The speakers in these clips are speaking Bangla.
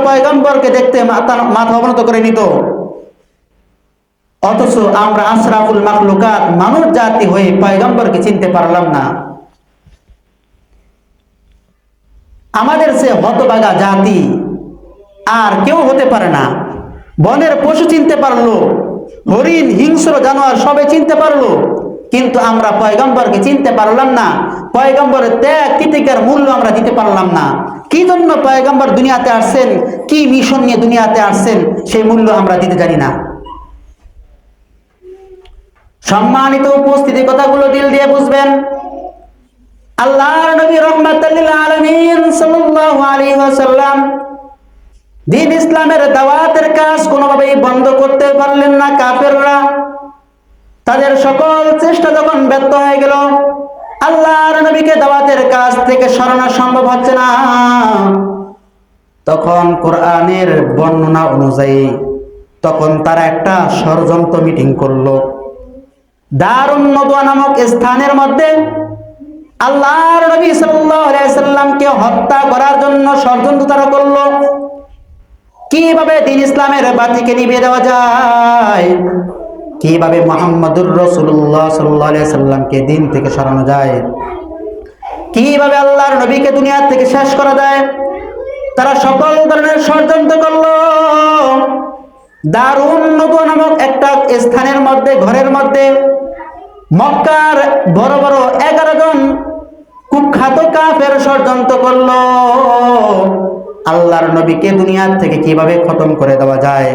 পয়গম্বরকে দেখতে মাথা অবনত করে নিত, অথচ আমরা আশরাফুল মাখলুকাত মানুষ জাতি হয়ে পয়গম্বরকে চিনতে পারলাম না। আমাদের সে হতভাগা জাতি আর কেউ হতে পারে না। বনের পশু চিনতে পারলো, হরিণ, হিংস্র জানোয়ার সবে চিনতে পারলো, কিন্তু আমরা পয়গম্বরকে চিনতে পারলাম না। পয়গম্বরের ত্যাগ তিতিকার মূল্য আমরা দিতে পারলাম না। কি জন্য পয়গম্বর দুনিয়াতে আসছেন, কি মিশন নিয়ে দুনিয়াতে আসছেন, সেই মূল্য আমরা দিতে জানি না। সম্মানিত উপস্থিতি, কথাগুলো দিল দিয়ে বুঝবেন। আল্লাহর নবী রাহমাতাল লিল আলামিন সাল্লাল্লাহু আলাইহি ওয়াসাল্লাম দ্বীন ইসলামের দাওয়াতের কাজ কোনোভাবেই বন্ধ করতে পারলেন না কাফেররা। তাদের সকল চেষ্টা যখন ব্যর্থ হয়ে গেল, আল্লাহর নবীকে দাওয়াতের কাজ থেকে সরানো সম্ভব হচ্ছে না, তখন কোরআনের বর্ণনা অনুযায়ী তখন তারা একটা ষড়যন্ত্র মিটিং করলো। দারুন নদওয়া নামক স্থানের মধ্যে আল্লাহর নবী সাল্লাল্লাহু আলাইহি সাল্লামকে হত্যা করার জন্য ষড়যন্ত্র তারা করলো। কিভাবে দ্বীন ইসলামের বাতিকে নিভিয়ে দেওয়া যায়, কিভাবে মুহাম্মদুর রাসূলুল্লাহ সাল্লাল্লাহু আলাইহি সাল্লামকে দ্বীন থেকে সরানো যায়, কিভাবে আল্লাহর নবীকে দুনিয়া থেকে শেষ করা যায়, তারা সকল ধরনের ষড়যন্ত্র করলো। দারুন নদওয়া নামক একটা স্থানের মধ্যে, ঘরের মধ্যে মক্কার বড় বড় 11 জন কুখ্যাত কাফের ষড়যন্ত্র করলো আল্লাহর নবীকে দুনিয়া থেকে কিভাবে খতম করে দেওয়া যায়।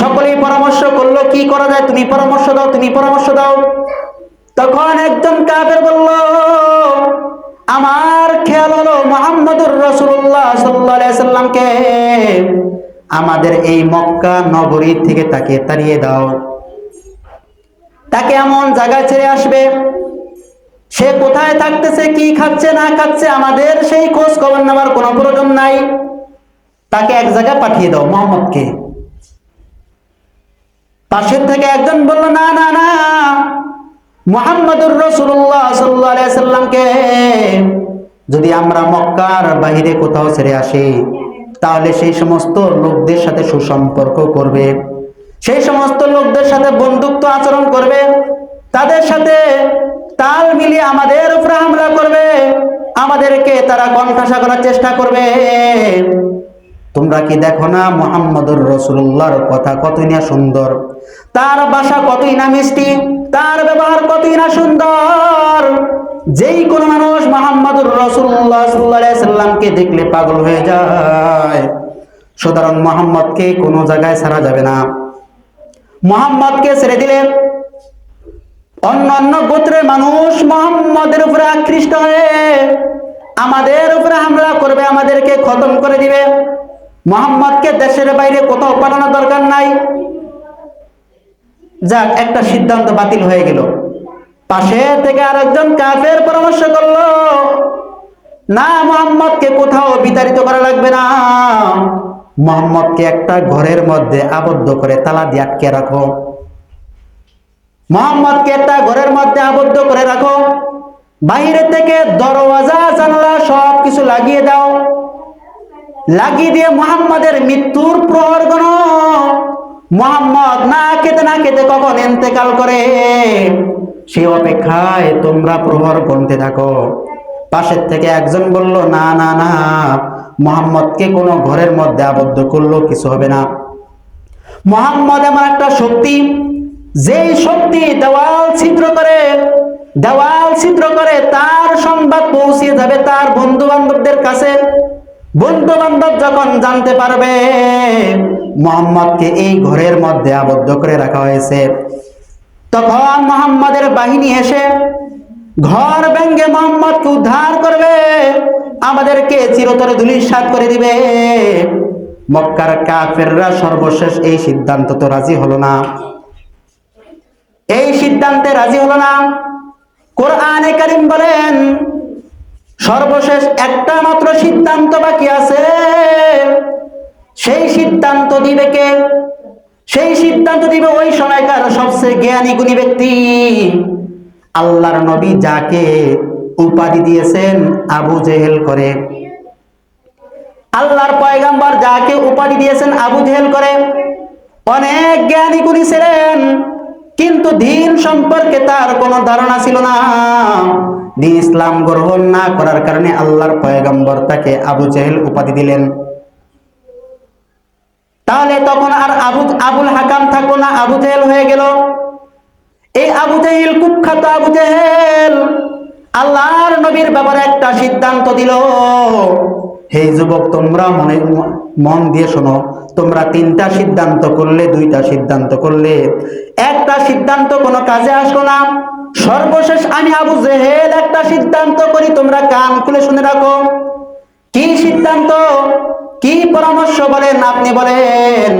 সকলেই পরামর্শ করলো কি করা যায়, তুমি পরামর্শ দাও, তুমি পরামর্শ দাও। তখন একজন কাফের বলল, আমার খেয়াল হলো মুহাম্মদুর রাসূলুল্লাহ সাল্লাল্লাহু আলাইহি সাল্লামকে আমাদের এই মক্কা নগরী থেকে তাকে তাড়িয়ে দাও। তাকে এমন জায়গায় ছেড়ে আসবে, সে কোথায় থাকতেছে, কি খাচ্ছে না খাচ্ছে, আমাদের সেই খোঁজ খবর নেওয়ার কোনো প্রয়োজন নাই। তাকে এক জায়গায় পাঠিয়ে দাও মুহাম্মদকে। পাশের থেকে একজন বলল, না না না, মুহাম্মদুর রাসূলুল্লাহ সাল্লাল্লাহু আলাইহি সাল্লামকে যদি আমরা মক্কার বাইরে কোথাও ছেড়ে আসি, তাহলে সেই সমস্ত লোকদের সাথে সুসম্পর্ক করবে, সেই সমস্ত লোকদের সাথে বন্ধুত্ব আচরণ করবে, তাদের সাথে তাল মিলিয়ে আমাদের উপরে হামলা করবে, আমাদেরকে তারা কণ্ঠাসা করার চেষ্টা করবে। তোমরা কি দেখো না মুহাম্মদুর রাসূলুল্লাহর কথা কতই না সুন্দর, তার ভাষা কতই না মিষ্টি, তার ব্যবহার কতই না সুন্দর, যেই কোন মানুষ মুহাম্মদুর রাসূলুল্লাহ সাল্লাল্লাহু আলাইহি সাল্লামকে দেখলে পাগল হয়ে যায়। সুতরাং মুহাম্মদকে কোনো জায়গায় ছাড়া যাবে না। মুহাম্মদকে ছেড়ে দিলে অন্যান্য গোত্রের মানুষ মুহাম্মদের উপরে আকৃষ্ট হয়ে আমাদের উপরে হামলা করবে, আমাদেরকে খতম করে দিবে। মুহাম্মদকে দেশের বাইরে কোথাও পাঠানোর দরকার নাই। যাক, একটা সিদ্ধান্ত বাতিল হয়ে গেল। পাশে থেকে আরেকজন কাফের পরামর্শ করলো, না, মুহাম্মদকে কোথাও বিতাড়িত করা লাগবে না, মুহাম্মদকে একটা ঘরের মধ্যে আবদ্ধ করে তালা দিয়ে আটকে রাখো। মুহাম্মদকে একটা ঘরের মধ্যে আবদ্ধ করে রাখো, বাইরে থেকে দরওয়াজা জানালা সব কিছু লাগিয়ে দাও, লাগিয়ে দিয়ে মুহাম্মদের মৃত্যুর প্রহর গণো। মুহাম্মদ না খেতে কখন ইন্তেকাল করে সেই অপেক্ষায় তোমরা প্রহর গুনতে থাকো। পাশের থেকে একজন বলল, না না না, মুহাম্মদকে কোনো ঘরের মধ্যে আবদ্ধ করলো কিছু হবে না। মুহাম্মদ এমন একটা শক্তি, যেই শক্তি দেওয়াল ছিদ্র করে তার সংবাদ পৌঁছে যাবে তার বন্ধু বান্ধবদের কাছে। বন্ধু বান্ধব যখন জানতে পারবে মুহাম্মদকে এই ঘরের মধ্যে আবদ্ধ করে রাখা হয়েছে, তখন মুহাম্মদের বাহিনী এসে ঘর ভেঙে মুহাম্মদকে উদ্ধার করবে, আমাদেরকে চিরতরে ধূলিসাৎ করে দিবে। মক্কার কাফেররা সর্বশেষ এই সিদ্ধান্ত তো রাজি হলো না, এই সিদ্ধান্তে রাজি হলো না। কোরআনে কারীম বলেন, সর্বশেষ একটা মাত্র সিদ্ধান্ত বাকি আছে। সেই সিদ্ধান্ত দিবে কে? সেই সিদ্ধান্ত দিবে ওই সময়কার সবচেয়ে জ্ঞানী গুণী ব্যক্তি, আল্লাহর নবী, যাকে উপাধি দিয়েছেন আবু জেহেল করে। আল্লাহর পয়গম্বর যাকে উপাধি দিয়েছেন আবু জেহেল করে, অনেক জ্ঞানী গুণী ছিলেন, কিন্তু দিন সম্পর্কে তার কোনো ধারণা ছিল না। দিন ইসলাম গ্রহণ না করার কারণে আল্লাহর পয়গম্বর তাকে আবু জেহেল উপাধি দিলেন। তাহলে তখন আর আবুল হাকাম থাকলো না, আবু জেহেল হয়ে গেল। এই আবু জেহেল, কুখ্যাত আবু জেহেল, আল্লাহর নবীর ব্যাপারে একটা সিদ্ধান্ত দিল। হে যুবক, তোমরা মন দিয়ে শোনো, তোমরা 3টা সিদ্ধান্ত করলে, 2টা সিদ্ধান্ত করলে, একটা সিদ্ধান্ত কোনো কাজে আসলো না। সর্বশেষ আমি আবু জেহেল একটা সিদ্ধান্ত করি, তোমরা কান খুলে শুনে রাখো। কি সিদ্ধান্ত, কি পরামর্শ বলেন? আপনি বলেন।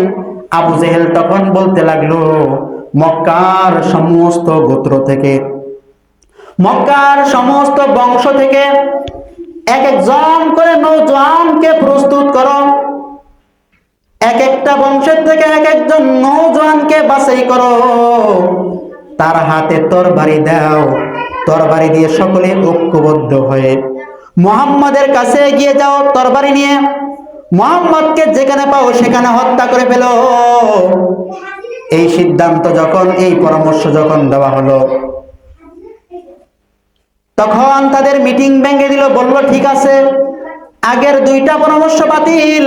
আবু জেহেল তখন বলতে লাগলো, মক্কার সমস্ত গোত্র থেকে, মক্কার সমস্ত বংশ থেকে এক একজন করে নওজোয়ানকে প্রস্তুত করো, এক একটা বংশের থেকে এক একজন নওজোয়ানকে বাছাই করো, তার হাতে তরবারি দাও, তরবারি দিয়ে সকলে ঐক্যবদ্ধ হয়ে মুহাম্মাদের কাছে এগিয়ে যাও, তরবারি নিয়ে মুহাম্মদকে যেখানে পাও সেখানে হত্যা করে ফেলো। এই সিদ্ধান্ত যখন, এই পরামর্শ যখন দেওয়া হলো, তখন তাদের মিটিং ভেঙে দিল, বলল ঠিক আছে, আগের 2টা পরামর্শ বাতিল।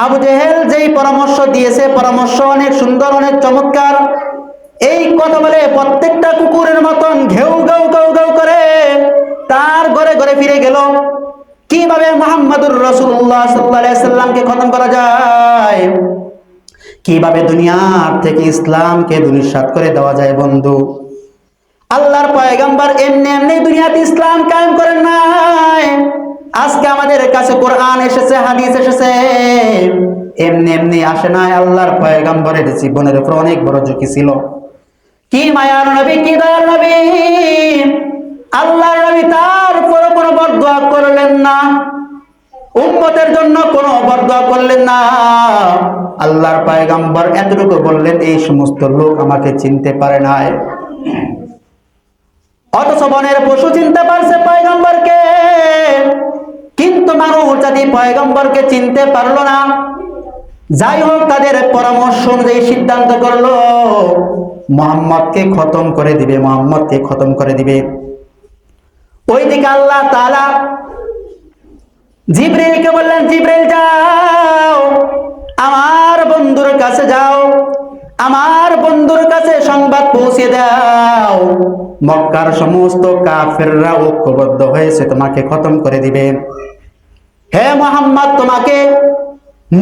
আবু জেহেল যেই পরামর্শ দিয়েছে, পরামর্শ অনেক সুন্দর, অনেক চমৎকার। এই কথা বলে প্রত্যেকটা কুকুরের মতন ঘেউ ঘেউ ঘেউ ঘেউ করে তার ঘরে ঘরে ফিরে গেল। কিভাবে মুহাম্মদুর রাসূলুল্লাহ সাল্লাল্লাহু আলাইহি সাল্লামকে খতম করা যায়, কিভাবে দুনিয়ার থেকে ইসলামকে ধূলিসাৎ করে দেওয়া যায়। বন্ধু, আল্লাহর পয়গম্বর এমনি এমনি দুনিয়াতে ইসলাম কায়েম করেন নাই। আজকে আমাদের কাছে কোরআন এসেছে, হাদিস এসেছে, এমনি এমনি আসে নাই। আল্লাহর পয়গম্বরের জীবনের উপর অনেক বড় ঝুঁকি ছিল। কি মায়ার নবী, কি দয়ার নবী, আল্লাহর নবী তারপর কোনো বরদোয়া করলেন না, উম্মতের জন্য কোনো বরদোয়া করলেন না। আল্লাহর পয়গম্বর এতটুকু বললেন, এই সমস্ত লোক আমাকে চিনতে পারে নাই। অথচ বনের পশু চিনতে পারছে পয়গম্বরকে, কিন্তু মানুষ জাতি পয়গম্বরকে চিনতে পারলো না। যাই হোক, তাদের পরামর্শ অনুযায়ী সিদ্ধান্ত করলো মুহাম্মদকে খতম করে দিবে, মুহাম্মদকে খতম করে দিবে। ওইদিকে আল্লাহ তাআলা জিবরিলকে বললেন, জিবরিল যাও, আমার বন্ধুর কাছে যাও, আমার বন্ধুর কাছে সংবাদ পৌঁছে দাও, মক্কার সমস্ত কাফেররা ঐক্যবদ্ধ হয়েছে, তোমাকে খতম করে দিবে। হে মুহাম্মদ, তোমাকে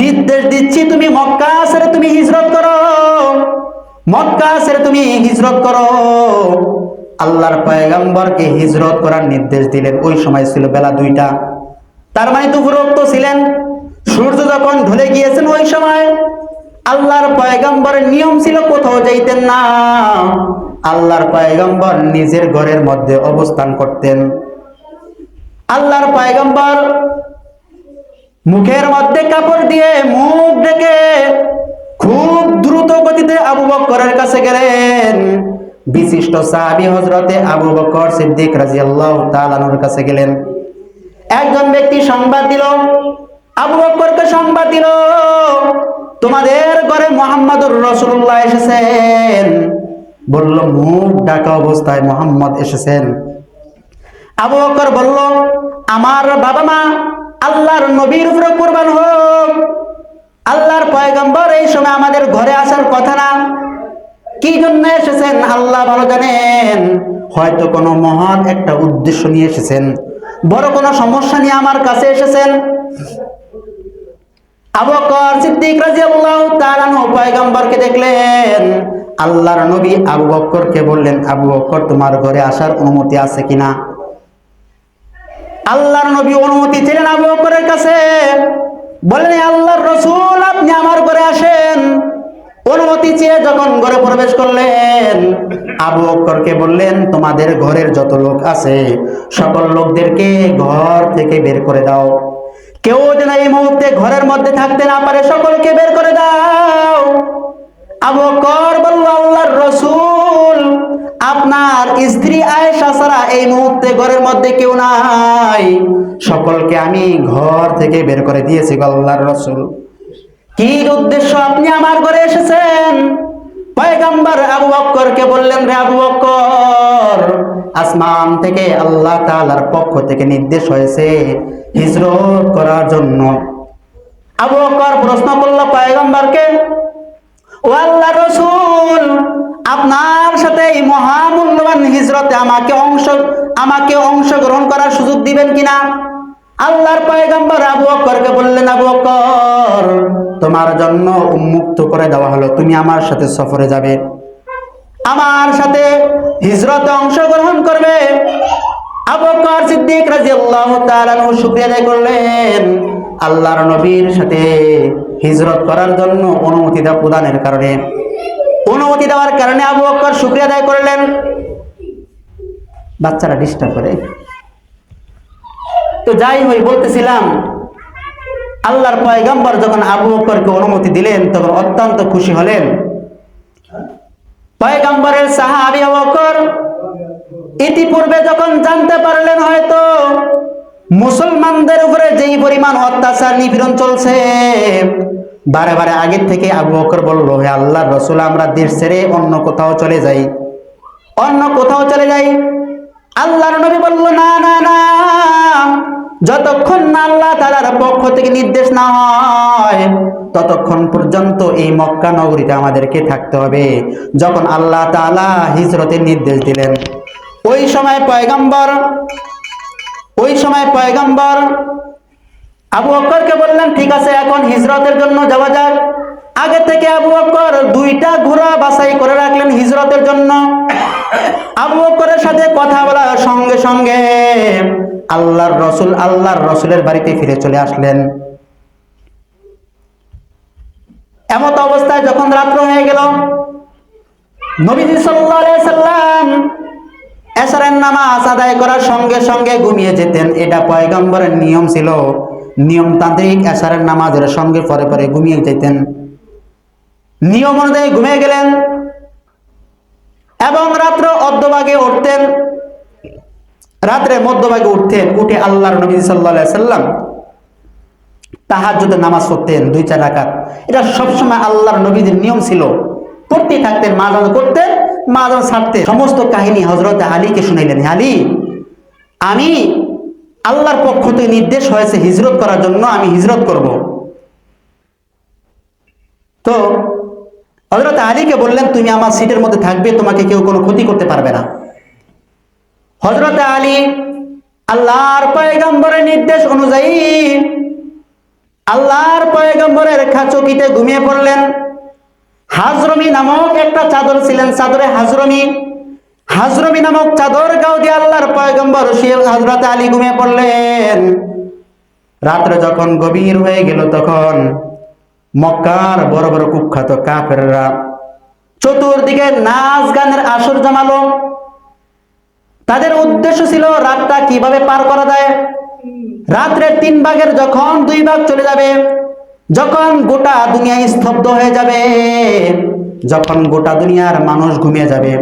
নির্দেশ দিচ্ছি, তুমি মক্কা ছেড়ে তুমি হিজরত করো, মক্কা ছেড়ে তুমি হিজরত করো। আল্লাহর পয়গম্বরকে হিজরত করার নির্দেশ দিলেন। ওই সময় ছিল বেলা 2টা, তার মানে দুপুরোক্ত ছিলেন। সূর্য যখন ঢলে গিয়েছেন, ওই সময় আল্লাহর পয়গম্বরের নিয়ম ছিল কোথাও যাইতেন না। আল্লাহর পয়গম্বর নিজের ঘরের মধ্যে অবস্থান করতেন। আল্লাহর পয়গম্বর মুখের মধ্যে কাপড় দিয়ে মুখ ঢেকে খুব দ্রুত গতিতে আবু বকরের কাছে গেলেন। বিশিষ্ট সাহাবী হযরতে আবু বকর সিদ্দিক রাদিয়াল্লাহু তাআলা আনহুর কাছে গেলেন। একজন ব্যক্তি সংবাদ দিল, আবু বকরকে সংবাদ দিল, তোমাদের ঘরে মুহাম্মদুর রাসূলুল্লাহ এসেছেন। বলল, মুখ ঢাকা অবস্থায় মুহাম্মদ এসেছেন। আবু বকর বলল, আমার বাবা মা আল্লাহর নবীর উপরে কুরবান হোক, আল্লাহর পয়গম্বর এই সময় আমাদের ঘরে আসার কথা না। কি জন্য এসেছেন আল্লাহ ভালো জানেন, হয়তো কোনো মহৎ একটা উদ্দেশ্য নিয়ে এসেছেন, বড় কোনো সমস্যা নিয়ে আমার কাছে এসেছেন। আবু বকর সিদ্দিক রাদিয়াল্লাহু তাআলা আনহু পয়গম্বরকে দেখলেন। আল্লাহর নবী আবু বকরকে বললেন, আবু বকর, তোমার ঘরে আসার অনুমতি আছে কিনা? আল্লাহর নবী অনুমতি ছিলেন আবু বকরের কাছে। বললেন, আল্লাহর রাসূল, আপনি আমার ঘরে আসেন। অনুমতি চেয়ে যখন ঘরে প্রবেশ করলেন, আবু বকরকে বললেন, তোমাদের ঘরের যত লোক আছে সকল লোকদেরকে ঘর থেকে বের করে দাও, কেউ যেন এই মুহূর্তে ঘরের মধ্যে থাকতে না পারে, সকলকে বের করে দাও। আবু বকর বলল, আল্লাহর রাসূল, আপনার স্ত্রী আয়েশা ছাড়া এই মুহূর্তে ঘরের মধ্যে কেউ নাই, সকলকে আমি ঘর থেকে বের করে দিয়েছি গো আল্লাহর রাসূল। কি উদ্দেশ্য আপনি আমার ঘরে এসেছেন? পয়গম্বর আবু বকরকে বললেন, রে আবু বকর, আসমান থেকে আল্লাহ তাআলার পক্ষ থেকে নির্দেশ হয়েছে হিজরত করার জন্য। আবু বকর প্রশ্ন করলো পয়গম্বরকে, ও আল্লাহর রাসূল, আপনার সাথে এই মহামূল্যবান হিজরতে আমাকে অংশগ্রহণ করার সুযোগ দিবেন কিনা? আল্লাহর পয়গম্বর আবু বকরকে বললেন, আবু বকর, তোমার জন্য উন্মুক্ত করে দেওয়া হলো, তুমি আমার সাথে সফরে যাবে, আমার সাথে হিজরতে অংশগ্রহণ করবে। আবু বকর সিদ্দিক রাদিয়াল্লাহু তাআলা শুকরিয়া আদায় করলেন আল্লাহর নবীর সাথে হিজরত করার জন্য অনুমতি প্রদানের কারণে। অনুমতি দেওয়ার কারণে আবু বকর শুকরিয়া আদায় করলেন। বাচ্চারা ডিস্টার্ব করে। তো যাই হই, বলতেছিলাম আল্লাহর পয়গম্বর যখন আবু বকরকে অনুমতি দিলেন তখন অত্যন্ত খুশি হলেন। পয়গম্বরের সাহাবী আবু বকর ইতিপূর্বে যখন জানতে পারলেন হয়তো মুসলমানদের উপরে যেই পরিমাণ অত্যাচার নিপীড়ন চলছে, বারে বারে আগের থেকে আবু বকর বলল, হে আল্লাহর রাসূল, আমরা দেশ ছেড়ে অন্য কোথাও চলে যাই, অন্য কোথাও চলে যাই। আল্লাহর নবী বলল, না না না, যতক্ষণ না আল্লাহ তাআলার পক্ষ থেকে নির্দেশ না হয় ততক্ষণ পর্যন্ত এই মক্কা নগরীতে আমাদেরকে থাকতে হবে। যখন আল্লাহ তাআলা হিজরতের নির্দেশ দিলেন, ওই সময় পয়গম্বর আবু বকরকে বললেন, ঠিক আছে, এখন হিজরতের জন্য যাওয়া যাক। আগে থেকে আবু বকর 2টা ঘোড়া বাছাই করে রাখলেন হিজরতের জন্য। আবু বকরের সাথে কথা বলার সঙ্গে সঙ্গে আল্লাহর রাসূলের বাড়িতে ফিরে চলে আসলেন। এমত অবস্থায় যখন রাত্র হয়ে গেল, নবীজি সাল্লাল্লাহু আলাইহি সাল্লাম এশারের নামাজ আদায় করার সঙ্গে সঙ্গে ঘুমিয়ে যেতেন। এটা পয়গম্বরের নিয়ম ছিল, নিয়মতান্ত্রিক। এশারের নামাজের সঙ্গে পরে পরে ঘুমিয়ে যেতেন। নিয়ম অনুযায়ী ঘুমিয়ে গেলেন এবং রাত্র অর্ধভাগে উঠতেন, রাত্রে মধ্যভাগে উঠতেন। উঠে আল্লাহর নবী সাল্লাল্লাহু আলাইহি সাল্লাম তাহাজ্জুদের নামাজ পড়তেন 2-4 রাকাত। এটা সবসময় আল্লাহর নবীদের নিয়ম ছিল, পড়তে থাকতেন, মাজান করতেন, মাজান ছাড়তেন। সমস্ত কাহিনী হযরত আলীকে শুনাইলেন, আলী, আমি আল্লাহর পক্ষ থেকে নির্দেশ হয়েছে হিজরত করার জন্য, আমি হিজরত করব। তো হযরত আলীকে বললেন, তুমি আমার সিটের মধ্যে থাকবে, তোমাকে কেউ কোনো ক্ষতি করতে পারবে না। হযরত আলী আল্লাহর পয়গম্বরের নির্দেশ অনুযায়ী আল্লাহর পয়গম্বরের খাঁচকিতে ঘুমিয়ে পড়লেন। হাজরমি নামক একটা চাদর ছিলেন, চাদরে হাজরমি নামক চাদর গাও দিয়ে আল্লাহর পয়গম্বর হযরত আলী ঘুমিয়ে পড়লেন। রাত্রে যখন গভীর হয়ে গেল তখন মক্কার বড় বড় কুখ্যাত কাফেররা চতুর্দিকে নাচ গানের আসর জমালো। তাদের উদ্দেশ্য ছিল রাতটা কিভাবে পার করা যায়। রাত্রের 3 ভাগের যখন 2 ভাগ চলে যাবে, যখন গোটা দুনিয়া স্তব্ধ হয়ে যাবে, যখন গোটা দুনিয়ার মানুষ ঘুমিয়ে যাবে,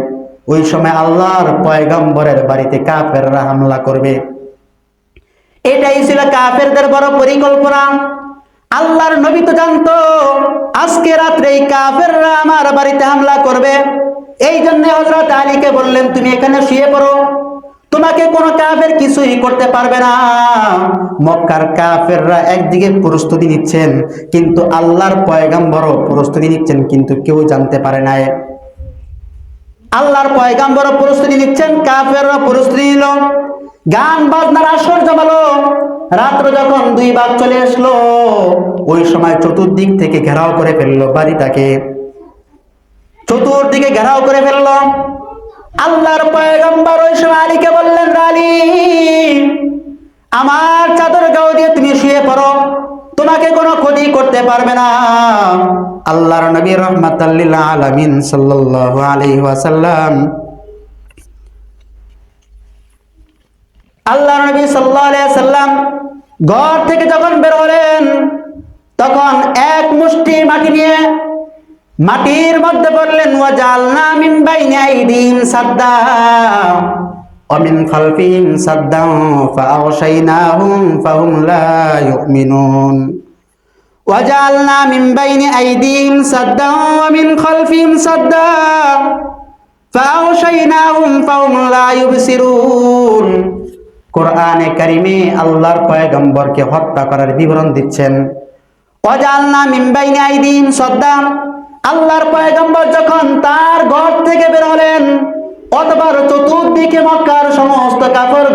ওই সময় আল্লাহর পয়গম্বরের বাড়িতে কাফেররা হামলা করবে। এটাই ছিল কাফেরদের বড় পরিকল্পনা। আল্লাহর নবী তো জানতো আজকে রাত্রে এই কাফেররা আমার বাড়িতে হামলা করবে। এই জন্য হযরত আলীকে বললেন, তুমি এখানে শুয়ে পড়ো, তোমাকে কোনো কাফের কিছুই করতে পারবে না। মক্কার কাফেররা একদিকে প্রস্তুতি নিচ্ছেন, কিন্তু আল্লাহর পয়গম্বরও প্রস্তুতি নিচ্ছেন, কিন্তু কেউ জানতে পারে না। আল্লাহর পয়গম্বরও প্রস্তুতি নিচ্ছেন, কাফেররা প্রস্তুতি নিল, গান বাজনার আসর জমালো। রাত্র যখন 2 ভাগ চলে আসলো, ওই সময় চতুর্দিক থেকে ঘেরাও করে ফেললো বাড়িটাকে, চতুর্দিকে ঘেরাও করে ফেললো। আল্লাহর পয়গম্বর ওই সময় আলীকে বললেন, আলী, আমার চাদর গাও দিয়ে তুমি শুয়ে পড়ো, তোমাকে কোনো ক্ষতি করতে পারবে না। আল্লাহর নবী রাহমাতাল লিল আলামিন সাল্লাল্লাহু আলাইহি ওয়াসাল্লাম আল্লাহর নবী সাল্লাল্লাহু আলাইহি ওয়াসাল্লাম ঘর থেকে যখন বের হলেন তখন এক মুষ্টি মাটি নিয়ে মাটির মধ্যে বললেন ওয়াজালনা মিন বাইনি আইদিহিম সাদ্দা ওয়া মিন খালফিহিম সাদ্দা ফাআগশাইনাহুম ফাহুম লা ইউমিনুন ওয়াজালনা মিন বাইনি আইদিহিম সাদ্দা ওয়া মিন খালফিহিম সাদ্দা ফাআগশাইনাহুম ফাহুম লা ইউবসিরুন। কোরআনে কারিমে আল্লাহর পয়গম্বরকে হত্যা করার বিবরণ দিচ্ছেন। ওয়াজালনা মিন বাইনি আইদিহিম সাদ্দা, আল্লাহর পয়গম্বর যখন তার ঘর থেকে বের হলেন, অতঃপর চতুর্দিকে মক্কার সমস্ত কাফের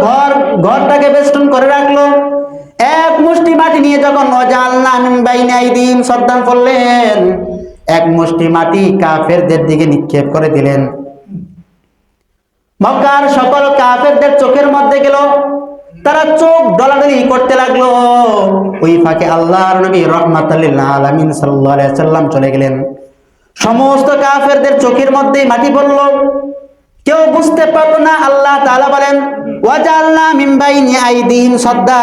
ঘরটাকে বেষ্টন করে রাখলো। এক মুষ্টি মাটি নিয়ে যখন ওয়াজালনা মিন বাইনি আইদিহিম সাদ্দা করলেন, এক মুষ্টি মাটি কাফেরদের দিকে নিক্ষেপ করে দিলেন। মক্কার সকল কাফেরদের চোখের মধ্যে গেল, তারা চোখ ডলাডলি করতে লাগলো। ওই ফাঁকে আল্লাহর নবী রাহমাতাল লিল আলামিন সাল্লাল্লাহু আলাইহি ওয়াসাল্লাম চলে গেলেন। সমস্ত কাফেরদের চোখের মধ্যে মাটি পড়ল, কেউ বুঝতে পারলো না। আল্লাহ তাআলা বলেন ওয়াজালনা মিন বাইনি আইদিহিম সাদ্দা,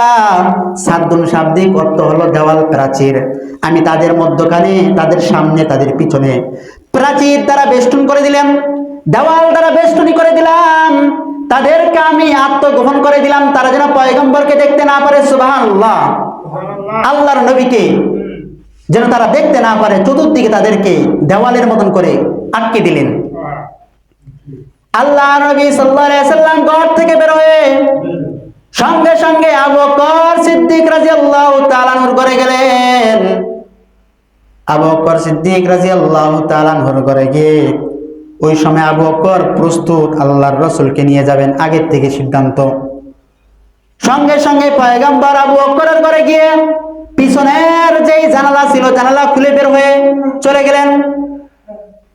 সাদ্দুন শাব্দিক অর্থ হলো দেওয়াল, প্রাচীর। আমি তাদের মধ্যখানে, তাদের সামনে, তাদের পিছনে প্রাচীর দ্বারা বেষ্টন করে দিলাম, দেওয়াল দ্বারা বেষ্টনী করে দিলাম। তাদেরকে আমি আত্মগোপন করে দিলাম, তারা যেন পয়গম্বরকে দেখতে না পারে। সুবহানাল্লাহ, আল্লাহর নবীকে যেন তারা দেখতে না পারে, চতুর্দিকে তাদেরকে দেওয়ালের মতন করে আটকে দিলেন। আল্লাহ নবী সাল্লাল্লাহু আলাইহি ওয়াসাল্লাম ঘর থেকে বের হয়ে সঙ্গে সঙ্গে আবু বকর সিদ্দিক রাদিয়াল্লাহু তাআলা আনহুর ঘরে গেলেন। আবু বকর সিদ্দিক রাদিয়াল্লাহু তাআলা আনহুর ঘরে গিয়ে ওই সময় আবু বকর প্রস্তুত, আল্লাহর রাসূলকে নিয়ে যাবেন, আগের থেকে সিদ্ধান্ত। সঙ্গে সঙ্গে পয়গম্বর আবু বকরের ঘরে গিয়ে পিছনের যেই জানালা ছিল, জানালা খুলে বের হয়ে চলে গেলেন।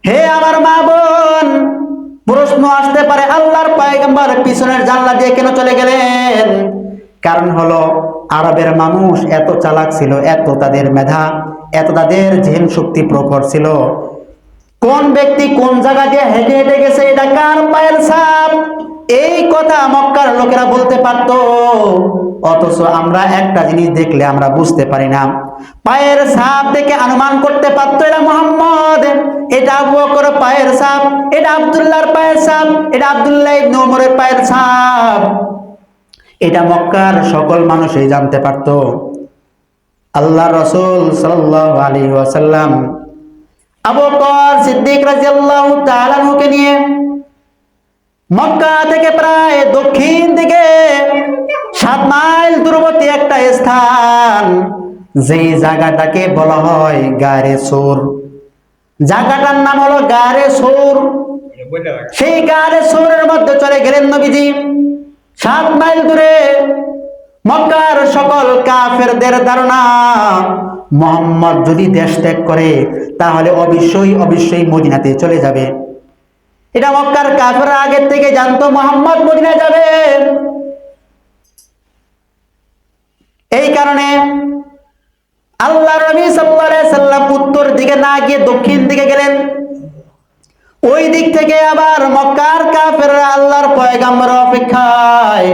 হে আমার মা বোন, প্রশ্ন আসতে পারে আল্লাহর পয়গম্বর পিছনের জানালা দিয়ে কেন চলে গেলেন? কারণ হলো আরবের মানুষ এত চালাক ছিল, এত তাদের মেধা, এত তাদের জেহেন শক্তি প্রখর ছিল। কোন ব্যক্তি কোন জায়গা দিয়ে হেঁটে হেঁটে গেছে, এটা কার পায়ের ছাপ, এই কথা মক্কার লোকেরা বলতে পারতো। অথচ আমরা একটা জিনিস দেখলে আমরা বুঝতে পারি না, পায়ের ছাপ দেখে অনুমান করতে পারতো এটা মুহাম্মদ, এটা আবু বকর পায়ের ছাপ, এটা আব্দুল্লাহর পায়ের ছাপ, এটা আব্দুল্লাহ ইবনে ওমরের পায়ের ছাপ। এটা মক্কার সকল মানুষই জানতে পারতো। আল্লাহর রাসূল সাল্লাল্লাহু আলাইহি ওয়াসাল্লাম আবু বকর সিদ্দিক রাদিয়াল্লাহু তাআলা আনহুকে নিয়ে মক্কা থেকে প্রায় দক্ষিণ দিকে 7 মাইল দূরবর্তী একটা স্থান, যেই জায়গাটাকে বলা হয় গারে সৌর, জায়গাটার নাম হলো গারে সৌর। সেই গারে সৌরের মধ্যে চলে গেলেন নবীজি। 7 মাইল দূরে মক্কার সকল কাফেরদের ধারণা মুহাম্মদ যদি দেশ ত্যাগ করে তাহলে অবশ্যই মদিনাতে চলে যাবে। এটা মক্কার কাফেররা আগের থেকে জানতো মুহাম্মদ মদিনা যাবে। এই কারণে আল্লাহর নবী সাল্লাল্লাহু আলাইহি সাল্লাম উত্তর দিকে না গিয়ে দক্ষিণ দিকে গেলেন। ওই দিক থেকে আবার মক্কার কাফেররা আল্লাহর পয়গম্বরের অপেক্ষায়,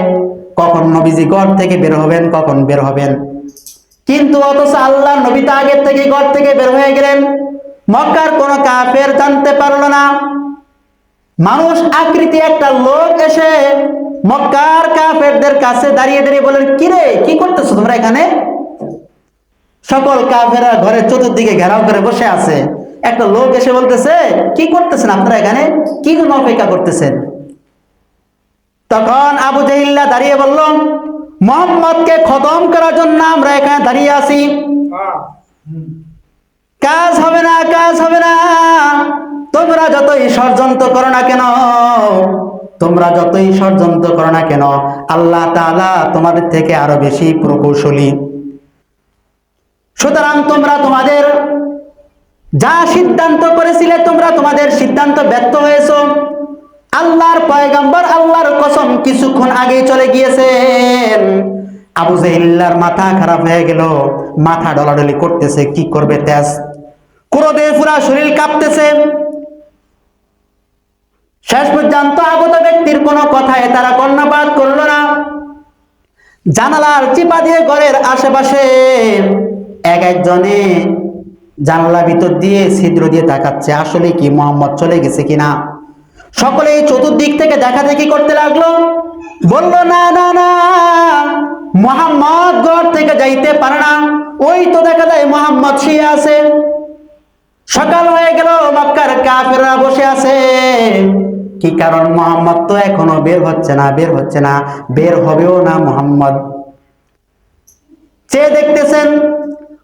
কখন নবীজি ঘর থেকে বের হবেন, কখন বের হবেন। কিন্তু অথচ আল্লাহর নবী তো আগের থেকে ঘর থেকে বের হয়ে গেলেন, মক্কার কোন কাফের জানতে পারলো না। মানুষ আকৃতি একটা লোক এসে মক্কার কাফেরদের কাছে দাঁড়িয়ে দাঁড়িয়ে বলেন, কিরে কি করতেছো তোমরা এখানে? সকল কাফেররা ঘরে চতুর্দিকে ঘেরাও করে বসে আছে। একটা লোক এসে বলতেছে, কি করতেছেন আপনারা এখানে, কি জন্য অপেক্ষা করতেছেন? তখন আবু জাহিল্লা দাঁড়িয়ে বলল, মুহাম্মদকে খতম করার জন্য আমরা এখানে দাঁড়িয়ে আছি। কাজ হবে না, কাজ হবে না, তোমরা যতই ষড়যন্ত্র করো না কেন, তোমরা যতই ষড়যন্ত্র করো না কেন, আল্লাহ তাআলা তোমাদের থেকে আরো বেশি প্রকৌশলী। সুতরাং তোমরা তোমাদের যা সিদ্ধান্ত করেছিলে, তোমরা তোমাদের সিদ্ধান্ত ব্যর্থ হয়েছো। আল্লাহর পয়গম্বর আল্লাহর কসম কিছুক্ষণ আগে চলে গিয়েছেন। আবু জাহিল্লার মাথা খারাপ হয়ে গেল, মাথা ডলাডলি করতেছে, কি করবে তেজ, ক্রোধে পুরা শরীর কাঁপতেছে। শেষ পর্যন্ত আগত ব্যক্তির কোনো কথায় তারা কর্ণপাত করলো না। জানালার চিপা দিয়ে ঘরের আশেপাশে এক একজনে জানালা ভিতর দিয়ে ছিদ্র দিয়ে তাকাচ্ছে আসলে কি মোহাম্মদ চলে গেছে কিনা। সকলেই চতুর্দিক থেকে দেখা দেখি করতে লাগলো। বলল না না না, মোহাম্মদ ঘর থেকে যাইতে পারে না, ওই তো দেখা যায় মোহাম্মদ শুয়ে আছে। সকাল হয়ে গেল, মক্কার কাফেররা বসে আছে। কি কারণ? মোহাম্মদ তো এখনো বের হচ্ছে না, বের হবেও না মোহাম্মদ। চেয়ে দেখতেছেন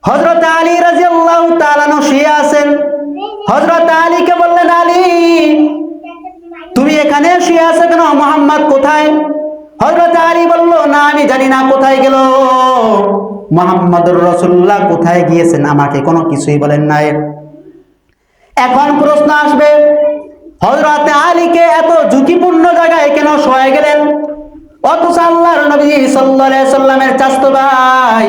হযরত আলী রাদিয়াল্লাহু তাআলা শুয়ে আছেন। হযরত আলীকে বললেন, আলী তুমি এখানে শুয়ে আছো কেন? মোহাম্মদ কোথায়? হযরত আলী বলল, না আমি জানি না কোথায় গেল। মুহাম্মদুর রাসূলুল্লাহ কোথায় গিয়েছেন আমাকে কোনো কিছুই বলেন নাই। এখন প্রশ্ন আসবে, হযরত আলীকে এত ঝুঁকিপূর্ণ জায়গায় কেন শোয়া গেলেন? অথচ আল্লাহর নবী সাল্লাল্লাহু আলাইহি সাল্লামের চাচতো ভাই।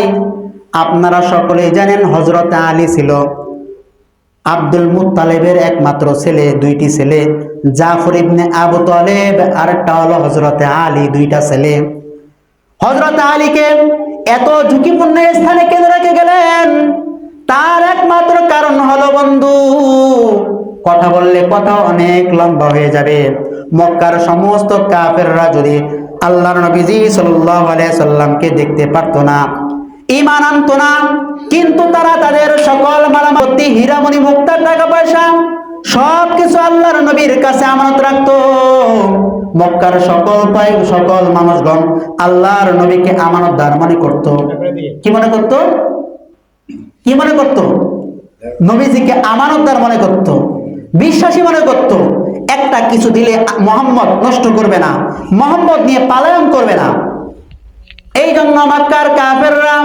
আপনারা সকলেই জানেন হযরত আলী ছিল আব্দুল মুত্তালিবের একমাত্র ছেলে, দুইটি ছেলে, জাফর ইবনে আবু তালেব আর একটা হলো হযরত আলী, দুইটা ছেলে। হযরত আলীকে এত ঝুঁকিপূর্ণ স্থানে কেন রেখে গেলেন? তার একমাত্র কারণ হলো বন্ধু, কথা বললে কথা অনেক লম্বা হয়ে যাবে। মক্কার সমস্ত কাফেররা যদি আল্লাহর নবীজি সাল্লাল্লাহু আলাইহি সাল্লামকে দেখতে পারতো না, ঈমান আনতো না, কিন্তু তারা তাদের সকল মালামাল, হীরামণি, মুক্তা, টাকা পয়সা সবকিছু আল্লাহর নবীর কাছে আমানত রাখতো। মক্কার সকল মানুষগণ আল্লাহর নবীকে আমানতদার মনে করত। কি মনে করত? কি মনে করত? নবীজিকে আমানতদার মনে করত, বিশ্বাসী মনে করত। একটা কিছু দিলে মুহাম্মদ নষ্ট করবে না, মুহাম্মদ নিয়ে পালায়ন করবে না। এই জন্য মক্কার কাফেররা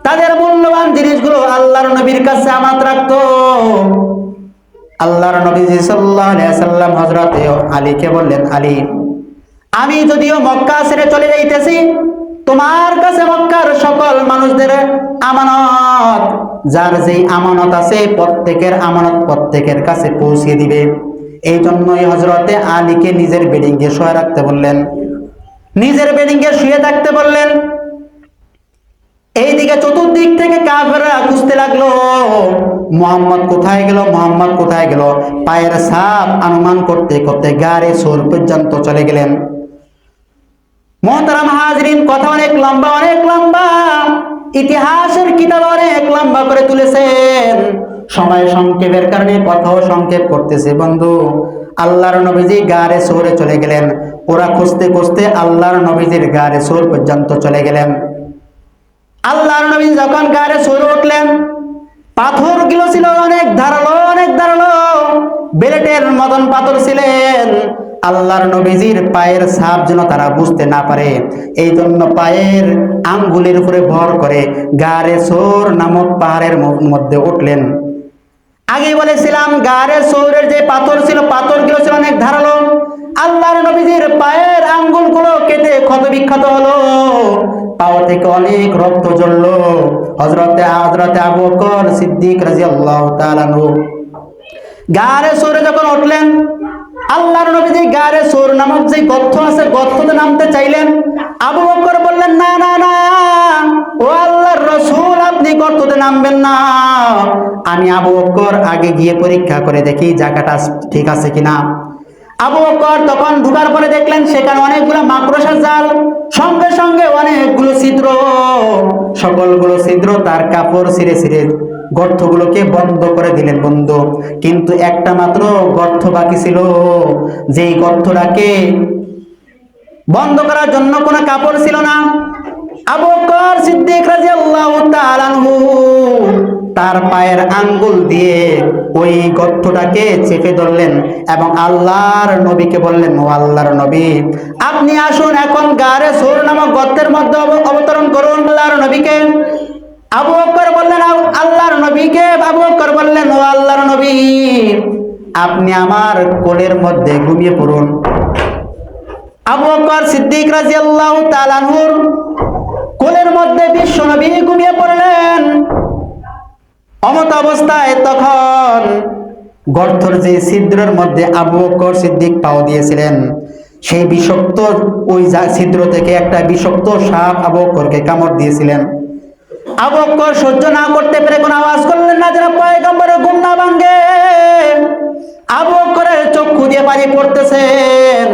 তাদের মূল্যবান জিনিসগুলো আল্লাহর নবীর কাছে আমানত রাখতো। আল্লাহর নবী সাল্লাল্লাহু আলাইহি সাল্লাম হযরত আলীকে বললেন, আলী আমি যদিও মক্কা ছেড়ে চলে যাইতেছি, তোমার কাছে মক্কার সকল মানুষদের আমানত, যার যেই আমানত আছে প্রত্যেকের আমানত প্রত্যেকের কাছে পৌঁছে দিবে। এই জন্যই হযরতে আলীকে নিজের বেডিংয়ে শুয়ে রাখতে বললেন, নিজের বেডিংয়ে শুয়ে থাকতে বললেন। এইদিকে চতুর্দিক থেকে কাফেররা খুঁজতে লাগলো, মুহাম্মদ কোথায় গেল, মুহাম্মদ কোথায় গেল। পায়ের ছাপ অনুমান করতে করতে গাড়ে সোর পর্যন্ত চলে গেলেন। মুহতারাম হাজরিন, কথা অনেক লম্বা, অনেক লম্বা, ইতিহাসের কিতাব অনেক লম্বা করে তুলেছেন। সময় সংক্ষেপের কারণে কথাও সংক্ষেপ করতেছে বন্ধু। আল্লাহর নবীজি গাড়ে সোরে চলে গেলেন। ওরা খুঁজতে খুঁজতে আল্লাহর নবীজির গাড়ে সোর পর্যন্ত চলে গেলেন। আল্লাহর নবী যখন গাড়ে সোরে উঠলেন, পাথরগুলো ছিল অনেক ধারালো, অনেক ধারালো, বেলেটের মতন পাথর ছিলেন। আল্লাহর নবীজির পায়ের ছাপ যেন তারা বুঝতে না পারে, এই জন্য পায়ের আঙ্গুলের উপরে ভর করে গাড়ে সোর নামক পাহাড়ের মধ্যে উঠলেন। আগে বলেছিলাম গাড়ে সোরের যে পাথর ছিল, পাথরগুলো ছিল অনেক ধারালো। আল্লাহর নবীজির পায়ের আঙ্গুলগুলো কেটে ক্ষত বিক্ষত হলো, পাও থেকে অনেক রক্ত ঝরলো। হযরতে আবু বকর সিদ্দিক রাদিয়াল্লাহু তাআলা আনহু গাড়ে সোরে যখন উঠলেন, আল্লাহর নবীজি গাড়ে সোর নামক যে গর্ত আছে, গর্ততে নামতে চাইলেন। আবু বকর বললেন, না না না, ও আল্লাহর রাসূল, আপনি গর্ততে নামবেন না। আমি আবু বকর আগে গিয়ে পরীক্ষা করে দেখি জায়গাটা ঠিক আছে কিনা। আবু বকর তখন ঢোকার পরে দেখলেন সেখানে অনেকগুলো মাকড়সার জাল, সঙ্গে সঙ্গে অনেকগুলো ছিদ্র। সকলগুলো ছিদ্র তার কাপড় ছিঁড়ে ছিঁড়ে গর্তগুলোকে বন্ধ করে দিলেন বন্ধু। কিন্তু একটা মাত্র গর্ত বাকি ছিল, যেই গর্তটাকে বন্ধ করার জন্য কোনো কাপড় ছিল না। আবু বকর সিদ্দিক রাদিয়াল্লাহু তাআলা আনহু তার পায়ের আঙ্গুল দিয়ে ওই গর্তটাকে চেপে ধরলেন এবং আল্লাহর নবীকে বললেন, ও আল্লাহর নবী, আপনি আসুন, এখন গাড়ে সোর নামক গর্তের মধ্যে অবতরণ করুন। আল্লাহর নবীকে আবু বকর বললেন, আল্লাহর নবীকে আবু বকর বললেন, ও আল্লাহর নবী, আপনি আমার কোলের মধ্যে ঘুমিয়ে পড়ুন। আবু বকর সিদ্দিক রাদিয়াল্লাহু তাআলা আনহুর কোলের মধ্যে বিশ্ব নবী ঘুমিয়ে পড়লেন। অমত অবস্থায় তখন গর্তর যে ছিদ্রের মধ্যে আবু বকর সিদ্দিক পাও দিয়েছিলেন, সেই বিষাক্ত ওই ছিদ্র থেকে একটা বিষাক্ত সাপ আবু বকরকে কামড় দিয়েছিলেন। আবু বকর সহ্য না করতে পেরে কোনো আওয়াজ করলেন না, যেন পয়গম্বর ভাঙ্গে। আবু বকরের চক্ষু দিয়ে পানি পড়তেছেন,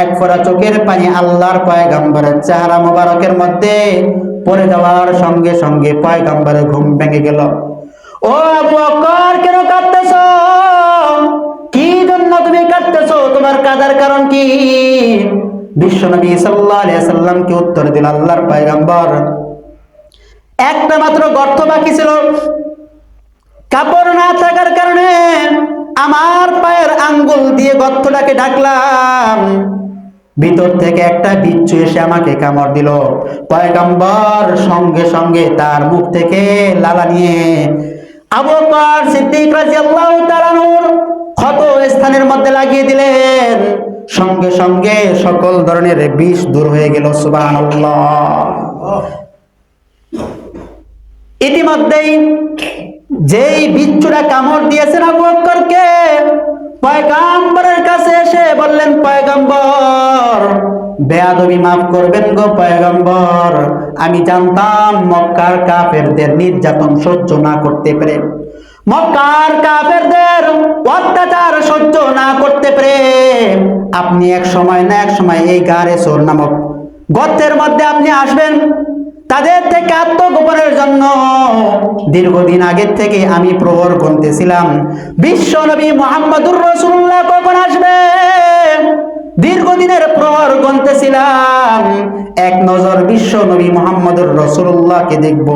এক ফোঁটা চোখের পানি আল্লাহর পয়গম্বরের চেহারা মোবারকের মধ্যে পড়ে যাওয়ার সঙ্গে সঙ্গে পয়গম্বরের ঘুম ভেঙে গেল। ও আবু বকর, কেন কাঁদতেছ? কি জন্য তুমি কাঁদতেছ? তোমার কাঁদার কারণ কি? বিশ্বনবী সাল্লাল্লাহু আলাইহি সাল্লামকে উত্তর দিল আল্লাহর পয়গম্বর, একটা মাত্র গর্ত বাকি ছিল, কাপড় না থাকার কারণে আমার পায়ের আঙ্গুল দিয়ে গর্তটাকে ঢাকলাম, ভিতর থেকে একটা বিচ্ছু এসে আমাকে কামড় দিল। পয়গম্বর সঙ্গে সঙ্গে তার মুখ থেকে লালা নিয়ে আবু বকর সিদ্দিক রাদিয়াল্লাহু তাআলা আনহুর ক্ষত স্থানের মধ্যে লাগিয়ে দিলেন, সঙ্গে সঙ্গে সকল ধরনের বিষ দূর হয়ে গেল। সুবহানাল্লাহ। ইতিমধ্যেই যেই বিচ্ছুরা কামড় দিয়েছেন আবু বকরকে, পয়গম্বরের কাছে এসে বললেন, পয়গম্বর বেয়াদবি মাফ করবেন গো পয়গম্বর, আমি জানতাম মক্কার কাফেরদের নির্যাতন সহ্য না করতে পেরে, মক্কার কাফেরদের অত্যাচার সহ্য না করতে পেরে আপনি এক সময় না এক সময় এই গারে সোর নামক গর্তের মধ্যে আপনি আসবেন। তাদের থেকে আত্মগোপনের জন্য দীর্ঘদিন আগের থেকে আমি প্রহর গুনতেছিলাম, বিশ্ব নবী মুহাম্মদুর রাসূলুল্লাহ কখন আসবে, দীর্ঘদিনের প্রহর গুনতেছিলাম, এক নজর বিশ্ব নবী মুহাম্মদুর রাসূলুল্লাহকে দেখব,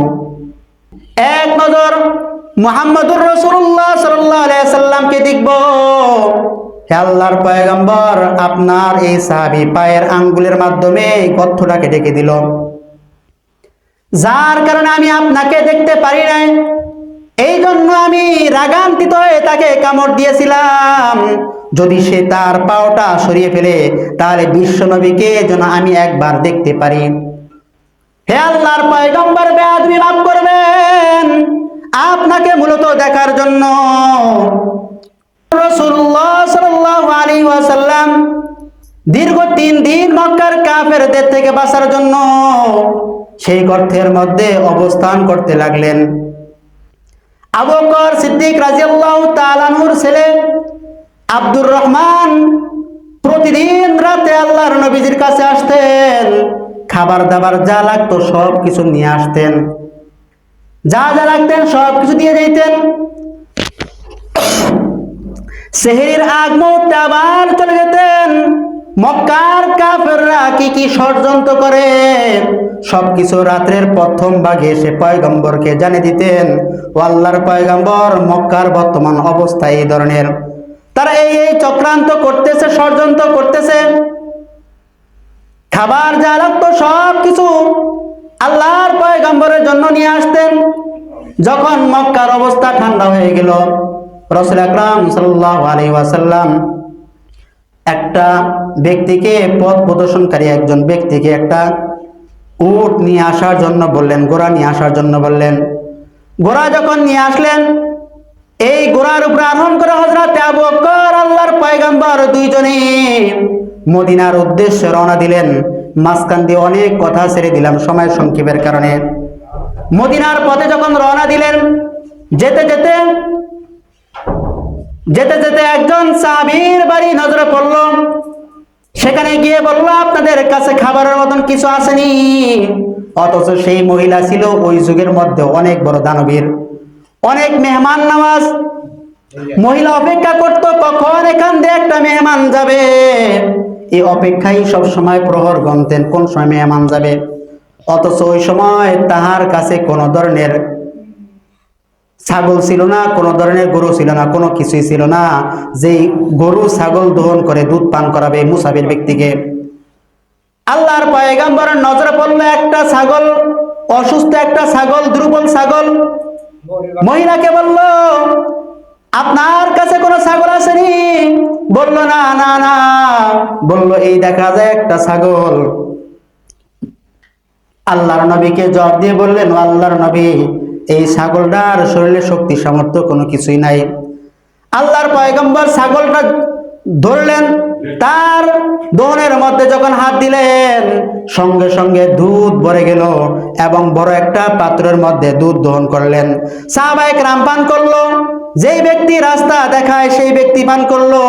এক নজর মুহাম্মদুর রাসূলুল্লাহ সাল্লাল্লাহু আলাইহি সাল্লামকে দেখব। হে আল্লাহর পয়গম্বর, আপনার এই সাহাবী পায়ের আঙ্গুলের মাধ্যমে গর্তটাকে ঢেকে দিল, যার কারণে আমি আপনাকে দেখতে পারি নাই, এই জন্য আমি রাগান্বিত হয়ে তাকে কামড় দিয়েছিলাম। যদি সে তার পাওটা সরিয়ে ফেলে তাহলে বিশ্ব নবীকে যেন আমি একবার দেখতে পারি। হে আল্লাহর পয়গম্বর, বেয়াদবি মাফ করবেন, আপনাকে মূলত দেখার জন্য রাসূলুল্লাহ সাল্লাল্লাহু আলাইহি ওয়াসাল্লাম দীর্ঘ 3 দিন মক্কার কাফেরদের থেকে বাঁচার জন্য সেই গর্তের মধ্যে অবস্থান করতে লাগলেন। আবু বকর সিদ্দিক রাদিয়াল্লাহু তাআলা আনহুর ছেলে আব্দুর রহমান প্রতিদিন রাতে আল্লাহর নবীজির কাছে আসতেন, খাবার দাবার যা লাগতো সব কিছু নিয়ে আসতেন, যা যা লাগতেন সব কিছু দিয়ে যাইতেন। সেহরির আগ মুহূর্তে আবার চলে যেতেন। মক্কার কাফেররা কি কি ষড়যন্ত্র করে সবকিছু রাত্রের প্রথম ভাগে এসে পয়গম্বরকে জানিয়ে দিতেন, ও আল্লাহর পয়গম্বর, মক্কার বর্তমান অবস্থা এই ধরনের, তারা এই চক্রান্ত করতেছে, ষড়যন্ত্র করতেছে। খাবার যা লাগতো সব কিছু আল্লাহর পয়গম্বরের জন্য নিয়ে আসতেন। যখন মক্কার অবস্থা ঠান্ডা হয়ে গেল, রাসূল আকরাম সাল্লাল্লাহু আলাইহি ওয়াসাল্লাম একটা ব্যক্তিকে, পথ প্রদর্শনকারী একজন ব্যক্তিকে একটা উট নিয়ে আসার জন্য বললেন, ঘোড়া নিয়ে আসার জন্য বললেন। ঘোড়া যখন নিয়ে আসলেন, এই ঘোড়ার উপরে আরোহণ করে হযরত আবু বকর আল্লাহর পয়গম্বর দুইজনে মদিনার উদ্দেশ্যে রওনা দিলেন। মাঝখান দিয়ে অনেক কথা ছেড়ে দিলাম সময় সংক্ষেপের কারণে। মদিনার পথে যখন রওনা দিলেন, যেতে যেতে যেতে যেতে একজন সাহাবীর বাড়ি নজরে পড়ল। সেখানে গিয়ে বলল, আপনাদের কাছে খাবারের মতন কিছু আসেনি। অথচ সেই মহিলা ছিল ওই যুগের মধ্যে অনেক বড় দানবীর, অনেক মেহমান নওয়াজ মহিলা। অপেক্ষা করতো কখন এখান দিয়ে একটা মেহমান যাবে, এই অপেক্ষাই সব সময় প্রহর গুনতেন কোন সময় মেহমান যাবে। অথচ ওই সময় তাহার কাছে কোনো ধরনের ছাগল ছিল না, কোনো ধরনের গরু ছিল না, কোনো কিছুই ছিল না যে গরু ছাগল দহন করে দুধ পান করাবে মুসাফির ব্যক্তিকে। আল্লাহর পয়গম্বরের নজরে পড়ল একটা ছাগল, অসুস্থ একটা ছাগল, দুর্বল ছাগল। মহিলাকে বলল, আপনার কাছে কোনো ছাগল আসেনি? বলল, না না না। বলল, এই দেখা যায় একটা ছাগল। আল্লাহর নবীকে জবাব দিয়ে বললেন, ও আল্লাহর নবী, এই ছাগলটার শরীরে শক্তি সামর্থ্য কোনো কিছুই নাই। আল্লাহর পয়গম্বর ছাগলটা ধরলেন, তার দহনের মধ্যে যখন হাত দিলেন, সঙ্গে সঙ্গে দুধ ভরে গেল এবং বড় একটা পাত্রের মধ্যে দুধ দহন করলেন। সাহাবায়ে কেরাম পান করলো। যেই ব্যক্তি রাস্তা দেখায় সেই ব্যক্তি পান করলো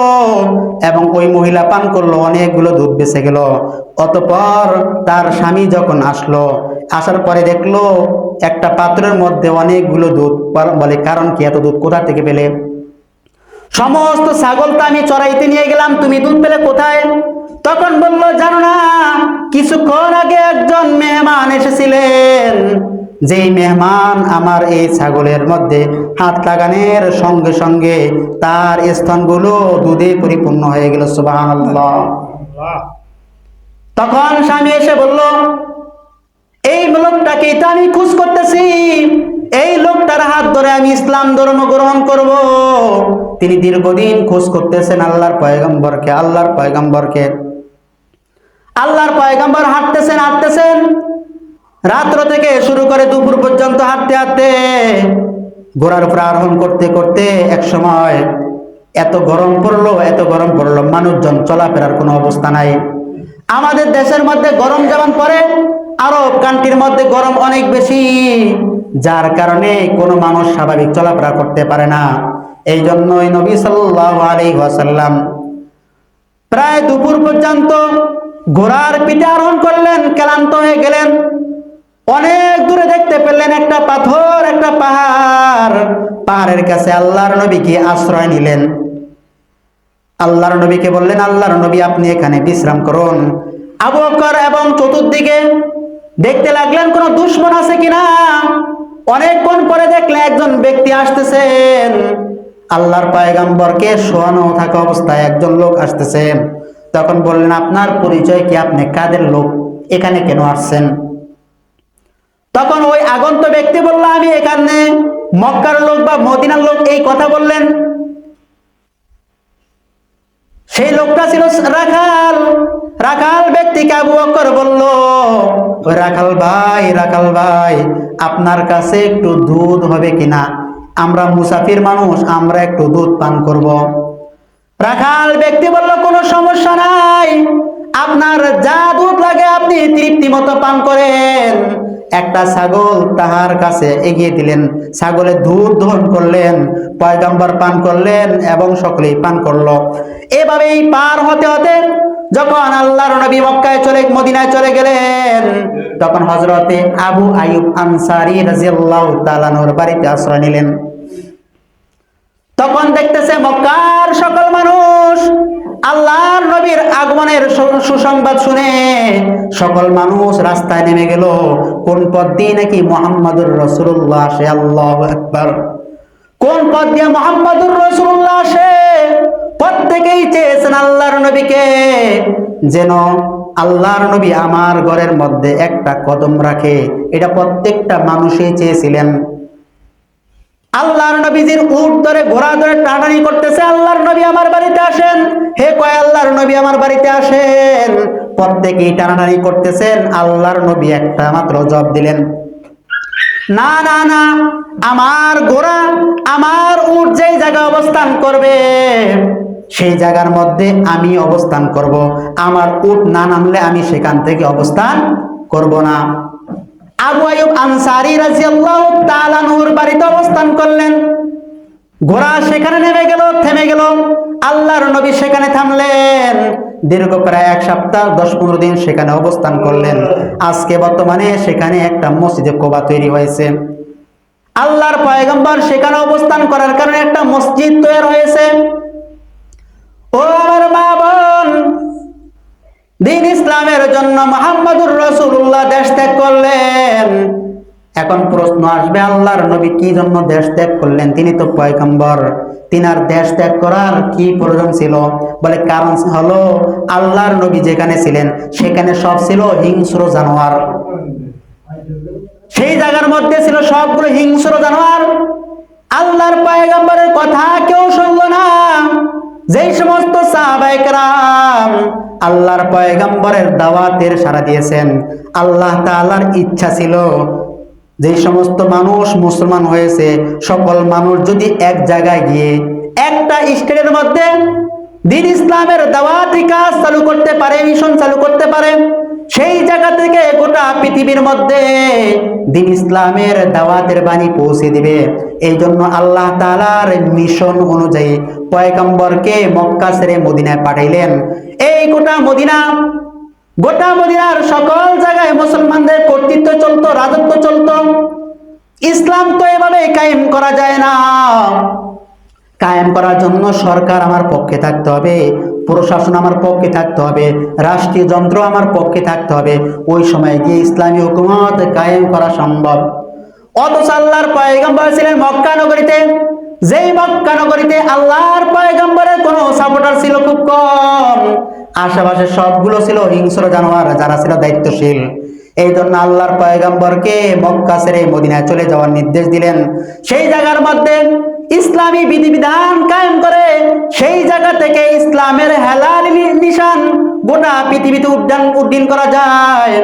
এবং ওই মহিলা পান করলো, অনেকগুলো দুধ বেঁচে গেল। অতঃপর তার স্বামী যখন আসলো, আসার পরে দেখলো একটা পাত্রের মধ্যে অনেকগুলো দুধ। বলে কারণ কি, এত দুধ কোথা থেকে পেলে? সমস্ত ছাগলটা আমি চড়াইতে নিয়ে গেলাম, তুমি দুধ পেলে কোথায়? তখন বললো, জানো না, কিছুক্ষণ আগে একজন মেহমান এসেছিলেন, যেই মেহমান আমার এই ছাগলের মধ্যে হাত লাগানোর সঙ্গে সঙ্গে তার স্তনগুলো দুধে পরিপূর্ণ হয়ে গেল। সুবহানাল্লাহ। তখন স্বামী এসে বলল, এই লোকটাকে তো আমি খোঁজ করতেছি, এই লোকটার হাত ধরে আমি ইসলাম ধর্ম গ্রহণ করব। তিনি দীর্ঘদিন খোঁজ করতেছেন আল্লাহর পয়গম্বরকে। আল্লাহর পয়গম্বর হাঁটতেছেন রাত্র থেকে শুরু করে দুপুর পর্যন্ত হাঁটতে ঘোড়ার উপর আরোহণ করতে এক সময় এত গরম পড়লো, মানুষজন চলাফেরার কোনো অবস্থা নাই। আমাদের দেশের মধ্যে গরম যেমন পড়ে, আরব কান্ট্রির মধ্যে গরম অনেক বেশি, যার কারণে কোনো মানুষ স্বাভাবিক চলাফেরা করতে পারে না। এই জন্যই নবী সাল্লাল্লাহু আলাইহি ওয়াসাল্লাম প্রায় দুপুর পর্যন্ত ঘোড়ার পিঠে আরোহণ করলেন, ক্লান্ত হয়ে গেলেন। অনেক দূরে দেখতে পেলেন একটা পাথর, একটা পাহাড়ের কাছে আল্লাহর নবীকে আশ্রয় নিলেন। আল্লাহর নবীকে বললেন, আল্লাহর নবী আপনি এখানে বিশ্রাম করুন। আবু বকর এবং চতুর্দিকে দেখতে লাগলেন কোন দুশমন আছে কিনা। অনেকক্ষণ পরে দেখলেন একজন ব্যক্তি আসতেছেন, আল্লাহর পয়গম্বরকে শোয়ানো থাকা অবস্থায় একজন লোক আসতেছেন। তখন বললেন, আপনার পরিচয় কি? আপনি কাদের লোক? এখানে কেন আসছেন? তখন ওই আগন্ত ব্যক্তি বলল, আমি এখানে মক্কার লোক বা মদিনার লোক। এই কথা বললেন। সেই লোকটা ছিল রাখাল ব্যক্তিকে আবু বকর বলল, ওই রাখাল ভাই আপনার কাছে একটু দুধ হবে কিনা? আমরা মুসাফির মানুষ, আমরা একটু দুধ পান করব। রাখাল ব্যক্তি বলল, কোনো সমস্যা নাই, আপনার যা দুধ লাগে আপনি তৃপ্তি মতো পান করেন। একটা ছাগল তাহার কাছে এগিয়ে দিলেন, ছাগলের দুধ দহন করলেন, পয়গম্বর পান করলেন এবং সকলেই পান করলো। এভাবেই পার হতে যখন আল্লাহর নবী মদিনায় চলে গেলেন, তখন হযরতে আবু আইয়ুব আনসারী রাদিয়াল্লাহু তাআলা আনহুর বাড়িতে আশ্রয় নিলেন। তখন দেখতেছে মক্কার সকল মানুষ আল্লাহর নবীর আগমনের সুসংবাদ শুনে সকল মানুষ রাস্তায় নেমে গেল। কোন পথ দিয়ে নাকি মুহাম্মাদুর রাসূলুল্লাহ আসে। আল্লাহু আকবার। কোন পথ দিয়ে মুহাম্মাদুর রাসূলুল্লাহ আসে? প্রত্যেকেই চেয়েছেন আল্লাহর নবীকে যেন আল্লাহর নবী আমার ঘরের মধ্যে একটা কদম রাখে। এটা প্রত্যেকটা মানুষই চেয়েছিলেন। আল্লাহর নবীজির উট ধরে ঘোড়া ধরে টানাটানি করতেছে, আল্লাহর নবী আমার বাড়িতে আসেন। হে কয় আল্লাহর নবী আমার বাড়িতে আসেন। প্রত্যেকেই টানাটানি করতেছেন। আল্লাহর নবী একটা মাত্র জবাব দিলেন, না না না, আমার ঘোড়া আমার উট যেই জায়গায় অবস্থান করবে সেই জায়গার মধ্যে আমি অবস্থান করব। আমার উট না নামলে আমি সেখান থেকে অবস্থান করব না। আবু আইয়ুব আনসারী রাদিয়াল্লাহু তাআলা আনহুর বাড়িতে অবস্থান করলেন। ঘোড়া সেখানে থেমে গেল। আল্লাহর নবী সেখানে থামলেন। দীর্ঘ প্রায় 1 সপ্তাহ 10-15 দিন সেখানে অবস্থান করলেন। আজকে বর্তমানে সেখানে একটা মসজিদে কুবা তৈরি হয়েছে। আল্লাহর পয়গম্বর সেখানে অবস্থান করার কারণে একটা মসজিদ তৈরি হয়েছে। ও আমার মা বোন, দ্বীন ইসলামের জন্য মুহাম্মাদুর রাসূলুল্লাহ দেশ ত্যাগ করলেন। এখন প্রশ্ন আসবে, আল্লাহর নবী কি জন্য দেশ ত্যাগ করলেন? তিনি তো পয়গম্বর, তিনার দেশ ত্যাগ করার কি প্রয়োজন ছিল? বলে কারণ হলো আল্লাহর নবী যেখানে ছিলেন সেখানে সব ছিল হিংস্র জানোয়ার। সেই জায়গার মধ্যে ছিল সবগুলো হিংস্র জানোয়ার। আল্লাহর পয়গম্বরের কথা কেউ শুনলো না। যেই সমস্ত সাহাবায়ে কেরাম আল্লাহর পয়গম্বরের দাওয়াতের সাড়া দিয়েছেন, আল্লাহ তাআলার ইচ্ছা ছিল যেই সমস্ত মানুষ মুসলমান হয়েছে সকল মানুষ যদি এক জায়গায় গিয়ে একটা স্টেটের মধ্যে দ্বীন ইসলামের দাওয়াতি কাজ চালু করতে পারে, মিশন চালু করতে পারে, সেই জায়গা থেকে গোটা পৃথিবীর মধ্যে দ্বীন ইসলামের দাওয়াতের বাণী পৌঁছে দিবে। এই জন্য আল্লাহ তাআলার মিশন অনুযায়ী পয়গম্বরকে মক্কা ছেড়ে মদিনায় পাঠাইলেন। এই গোটা মদিনার সকল জায়গায় মুসলমানদের কর্তৃত্ব চলতো, রাজত্ব চলতো। ইসলাম তো এভাবে কায়েম করা যায় না। কায়েম করার জন্য সরকার আমার পক্ষে থাকতে হবে, প্রশাসন আমার পক্ষে থাকতে হবে, রাষ্ট্রীয় যন্ত্র আমার পক্ষে থাকতে হবে। ওই সময় গিয়ে ইসলামী হুকুমত কায়েম করা সম্ভব। অথচ আল্লাহর পয়গম্বর ছিলেন মক্কা নগরীতে, যেই মক্কা নগরীতে আল্লাহর পয়গম্বরের কোনো সাপোর্টার ছিল খুব কম। আশেপাশে সবগুলো ছিল হিংস্র জানোয়ার, যারা ছিল দায়িত্বশীল। এই জন্য আল্লাহর পয়গম্বরকে মক্কা ছেড়ে মদিনায় চলে যাওয়ার নির্দেশ দিলেন। সেই জায়গার মধ্যে ইসলামী বিধিবিধান কায়েম করে সেই জায়গা থেকে ইসলামের হেলাল নিশান গোটা পৃথিবীতে উড্ডীন করা যায়।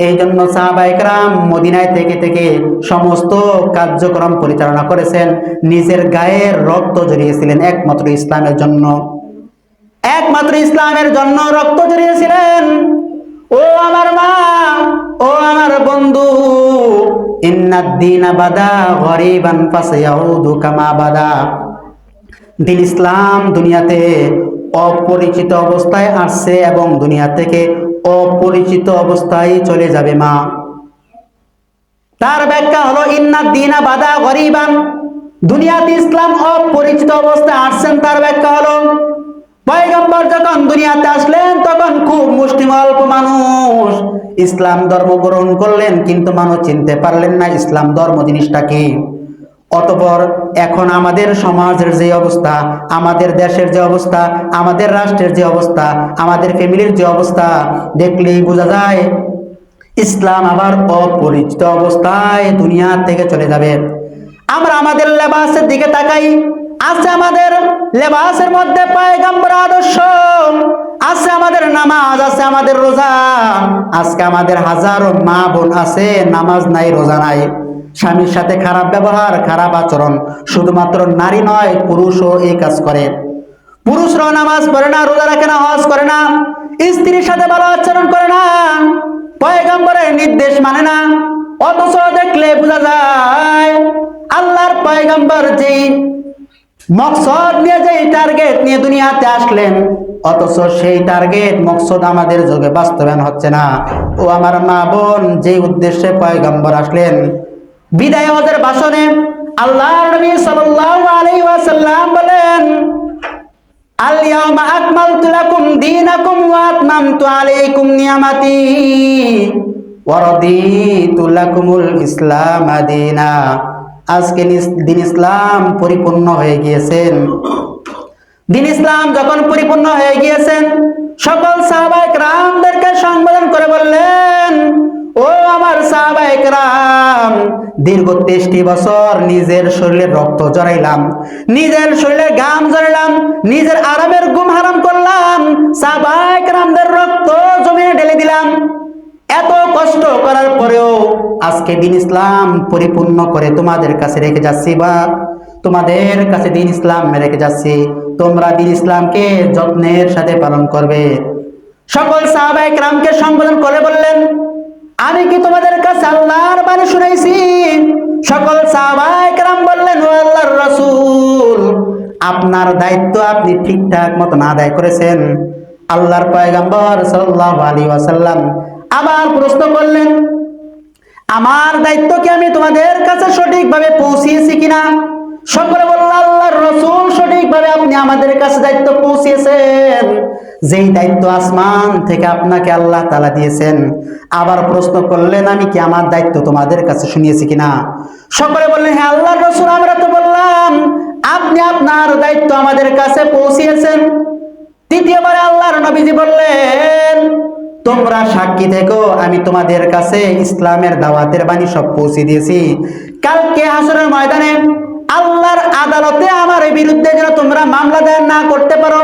এই জন্য সাহাবায়ে কেরাম মদিনায় থেকে সমস্ত কার্যক্রম পরিচালনা করেছেন, নিজের গায়ের রক্ত ঝরিয়েছিলেন একমাত্র ইসলামের জন্য। একমাত্র ইসলামের জন্য রক্ত ঝরিয়েছিলেন। ও আমার মা, ও আমার বন্ধু, ইন্নাদ দীনা বাদা গরিবান ফাসায়াউদু কামা বাদা। দ্বীন ইসলাম দুনিয়াতে অপরিচিত অবস্থায় আসছে এবং দুনিয়া থেকে অপরিচিত অবস্থায় চলে যাবে মা। তার ব্যাখ্যা হলো ইন্নাদ দীনা বাদা গরিবান, দুনিয়াতে ইসলাম অপরিচিত অবস্থায় আসছেন। তার ব্যাখ্যা হলো পয়গম্বর যখন দুনিয়াতে আসলেন তখন খুব মুষ্টিম অল্প মানুষ ইসলাম ধর্ম গ্রহণ করলেন, কিন্তু মানুষ চিনতে পারলেন না ইসলাম ধর্ম জিনিসটা কি। অতঃপর এখন আমাদের সমাজের যে অবস্থা, আমাদের দেশের যে অবস্থা, আমাদের রাষ্ট্রের যে অবস্থা, আমাদের ফ্যামিলির যে অবস্থা, দেখলেই বোঝা যায় ইসলাম আবার অপরিচিত অবস্থায় দুনিয়া থেকে চলে যাবে। আমরা আমাদের লেবাসের দিকে তাকাই, আছে আমাদের লেবাসের মধ্যে পয়গম্বর আদর্শ, আছে আমাদের নামাজ, আছে আমাদের রোজা। আজকে আমাদের হাজারো মা বোন আছে নামাজ নাই, রোজা নাই, স্বামীর সাথে খারাপ ব্যবহার, খারাপ আচরণ। শুধুমাত্র নারী নয়, পুরুষও এই কাজ করে। পুরুষরাও নামাজ পড়ে না, রোজা রাখে না, হজ করে না, স্ত্রীর সাথে ভালো আচরণ করে না, পয়গম্বরের নির্দেশ মানে না। অথচ দেখলে বোঝা যায় আল্লাহর পয়গম্বর যেই মকসদ নিয়ে, যেই টার্গেট নিয়ে দুনিয়াতে আসলেন, অথচ সেই টার্গেট মকসদ আমাদের যুগে বাস্তবায়ন হচ্ছে না। ও আমার মা বোন, যেই উদ্দেশ্যে পয়গম্বর আসলেন, বিদায় হজের ভাষণে আল্লাহর নবী সাল্লাল্লাহু আলাইহি ওয়াসাল্লাম বলেন, আল ইয়াউমা আকমালতু লাকুম দীনাকুম ওয়া আতমামতু আলাইকুম নিয়ামাতি ওয়া রাদিতু লাকুমুল ইসলাম দীনা। আজকে দ্বীন ইসলাম পরিপূর্ণ হয়ে গিয়েছেন। দ্বীন ইসলাম যখন পরিপূর্ণ হয়ে গিয়েছেন, সকল সাহাবায়ে কেরামদেরকে সম্বোধন করে বললেন, ও আমার সাহাবায়ে কেরাম, দীর্ঘ 23 বছর নিজের শরীরের রক্ত জড়াইলাম, নিজের শরীরের ঘাম জড়াইলাম, নিজের আরামের ঘুম হারাম করলাম, সাহাবায়ে কেরামদের রক্ত জমিনে ঢেলে দিলাম। এত কষ্ট করার পরেও আজকে দ্বীন ইসলাম পরিপূর্ণ করে তোমাদের কাছে রেখে যাচ্ছি, বা তোমাদের কাছে দ্বীন ইসলাম রেখে যাচ্ছি। তোমরা দ্বীন ইসলামকে যত্নের সাথে পালন করবে। সকল সাহাবায়ে কেরামকে সম্বোধন করে বললেন, আমি কি তোমাদের কাছে আল্লাহর বাণী শুনাইছি? সকল সাহাবায়ে কেরাম বললেন, ও আল্লাহর রাসূল, আপনার দায়িত্ব আপনি ঠিকঠাক মতো আদায় করেছেন। আল্লাহর পয়গম্বর সাল্লাল্লাহু আলাইহি ওয়াসাল্লাম আবার প্রশ্ন করলেন, আমার দায়িত্ব কি আমি তোমাদের কাছে সঠিকভাবে পৌঁছিয়েছি কিনা? সকলে বলল, আল্লাহর রাসূল, সঠিকভাবে আপনি আমাদের কাছে দায়িত্ব পৌঁছিয়েছেন, যেই দায়িত্ব আসমান থেকে আপনাকে আল্লাহ তাআলা দিয়েছেন। আবার প্রশ্ন করলেন, আমি কি আমার দায়িত্ব তোমাদের কাছে শুনিয়েছি কিনা? সকলে বললেন, হ্যাঁ আল্লাহর রাসূল, আমরা তো বললাম আপনি আপনার দায়িত্ব আমাদের কাছে পৌঁছিয়েছেন। তৃতীয়বার আল্লাহর নবীজি বললেন, তোমরা সাক্ষী থেকো, আমি তোমাদের কাছে ইসলামের দাওয়াতের বাণী সব পৌঁছে দিয়েছি। কালকে হাসরের ময়দানে আল্লাহর আদালতে আমার বিরুদ্ধে যেন তোমরা মামলা দায়ের না করতে পারো,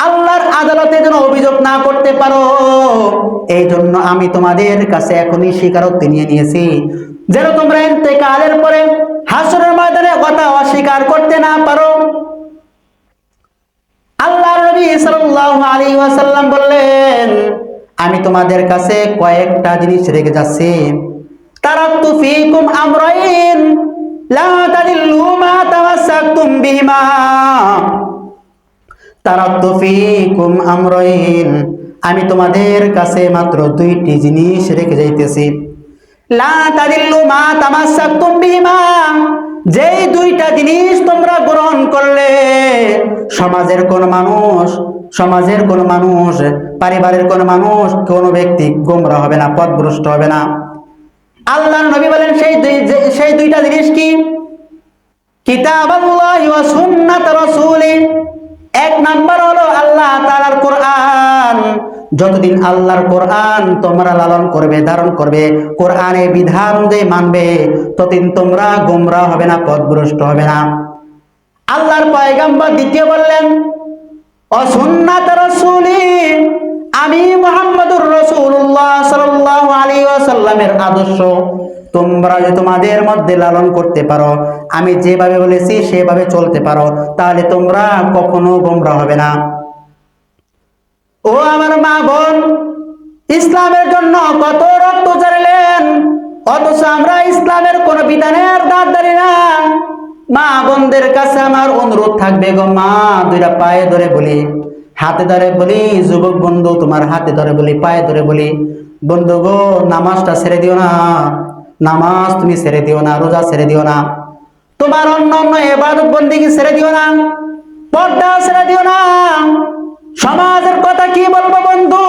আল্লাহর আদালতে যেন অভিযোগ না করতে পারো, এই জন্য আমি তোমাদের কাছে এখনই স্বীকারোক্তি নিয়ে নিয়েছি, যেন তোমরা ইন্তেকালের পরে হাসরের ময়দানে কথা অস্বীকার করতে না পারো। আল্লাহর নবী সাল্লাল্লাহু আলাইহি ওয়াসাল্লাম বললেন, আমি তোমাদের কাছে কয়েকটা জিনিস রেখে যাচ্ছি। তারাকতু ফীকুম আমরাইন লা তাদিল্লু মা তামাসসাকতুম বিহিমা। তারাকতু ফীকুম আমরাইন, আমি তোমাদের কাছে মাত্র দুইটি জিনিস রেখে যাইতেছি। লা তাদিল্লু মা তামাসসাকতুম বিহিমা, যেই দুইটা জিনিস তোমরা গ্রহণ করলে সমাজের কোন মানুষ, পরিবারের কোন মানুষ, কোন ব্যক্তি গোমরা হবে না, পথভ্রষ্ট হবে না। আল্লাহর নবী বলেন সেই দুইটা জিনিস কি? কিতাবাল্লাহি ওয়া সুন্নাত রাসূলি। এক নাম্বার হলো আল্লাহ তাআলার কোরআন। যতদিন আল্লাহর কোরআন তোমরা লালন করবে, ধারণ করবে, কোরআনের বিধান অনুযায়ী মানবে, ততদিন তোমরা গোমরাহ হবে না, পথভ্রষ্ট হবে না। আল্লাহর পয়গম্বর দ্বিতীয় বললেন ও সুন্নাত রাসূলি, আমি মুহাম্মদুর রাসূলুল্লাহ সাল্লাল্লাহু আলাইহি ওয়াসাল্লামের আদর্শ তোমরা যদি তোমাদের মধ্যে লালন করতে পারো, আমি যেভাবে বলেছি সেভাবে চলতে পারো, তাহলে তোমরা কখনো গোমরাহ হবে না। ও আমার মা বোন, ইসলামের জন্য কত রক্ত ঝরালেন, অথচ আমরা ইসলামের কোন বিধানের দাঁড় ধরি না। মা বোনদের কাছে আমার অনুরোধ থাকবে গো মা, দুইটা পায়ে ধরে বলি, হাতে ধরে বলি, যুবক বন্ধু তোমার হাতে ধরে বলি, পায়ে ধরে বলি, বন্ধু গো নামাজটা ছেড়ে দিও না, নামাজ তুমি ছেড়ে দিও না, রোজা ছেড়ে দিও না, তোমার অন্য ইবাদত বন্দেগী ছেড়ে দিও না, পর্দা ছেড়ে দিও না। সমাজের কথা কি বলবো বন্ধু?